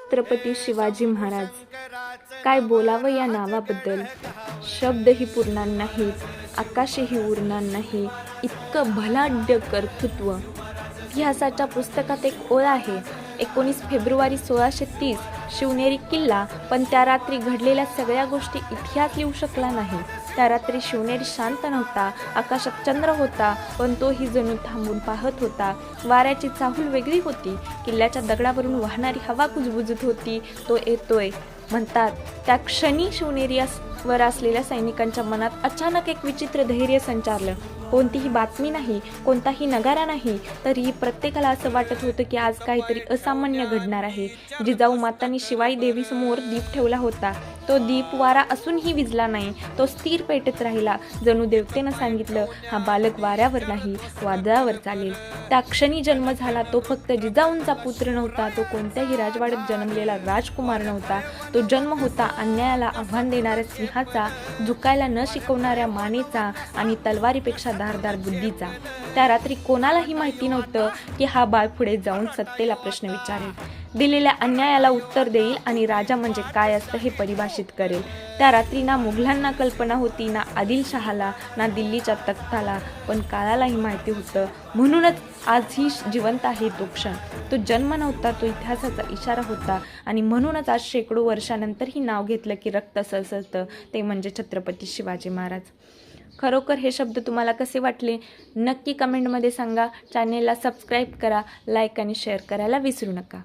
छत्रपती शिवाजी महाराज. काय बोलावं या नावाबद्दल, शब्दही पुरणार नाहीत, आकाशही उरणार नाही, इतकं भलाढ्य कर्तृत्व. इतिहासाच्या पुस्तकात एक ओळ आहे, 19 फेब्रुवारी 1630 शिवनेरी किल्ला. पण त्या रात्री घडलेल्या सगळ्या गोष्टी इतिहास लिहू शकला नाही. त्या रात्री शिवनेरी शांत नव्हता. आकाशात चंद्र होता, पण तोही जणू थांबून पाहत होता. वाऱ्याची चाहूल वेगळी होती. किल्ल्याच्या दगडावरून वाहणारी हवा कुजबुजत होती. तो येतोय म्हणतात त्या क्षणी शिवनेरीवर असलेल्या सैनिकांच्या मनात अचानक एक विचित्र धैर्य संचारलं. कोणतीही बातमी नाही, कोणताही नगारा नाही, तरीही प्रत्येकाला असं वाटत होतं की आज काहीतरी असामान्य घडणार आहे. जिजाऊ मातांनी शिवाई देवीसमोर दीप ठेवला होता. तो दीप वारा असूनही विझला नाही. तो स्थिर पेटत राहिला. जणू देवतेनं सांगितलं, हा बालक वाऱ्यावर नाही, वादळावर चालेल. त्या क्षणी जन्म झाला तो फक्त जिजाऊंचा पुत्र नव्हता. तो कोणत्याही राजवाड्यात जन्मलेला राजकुमार नव्हता. तो जन्म होता अन्यायाला आव्हान देणाऱ्या सिंहाचा, झुकायला न शिकवणाऱ्या मानेचा आणि तलवारीपेक्षा धारदार बुद्धीचा. त्या रात्री कोणालाही माहिती नव्हतं की हा बाळ पुढे जाऊन सत्तेला प्रश्न विचारेल, दिलेल्या अन्यायाला उत्तर देईल आणि राजा म्हणजे काय असतं हे परिभाषित करेल. त्या रात्री ना मुघलांना कल्पना होती, ना आदिलशहाला, ना दिल्लीच्या तख्ताला, पण काळालाही माहिती होतं. म्हणूनच आजही जिवंत आहे तो क्षण. तो जन्म नव्हता, तो इतिहासाचा इशारा होता. आणि म्हणूनच आज शेकडो वर्षानंतरही नाव घेतलं की रक्त सळसळतं, ते म्हणजे छत्रपती शिवाजी महाराज. खरोखर हे शब्द तुम्हाला कसे वाटले नक्की कमेंटमध्ये सांगा. चॅनेलला सबस्क्राईब करा, लाईक आणि शेअर करायला विसरू नका.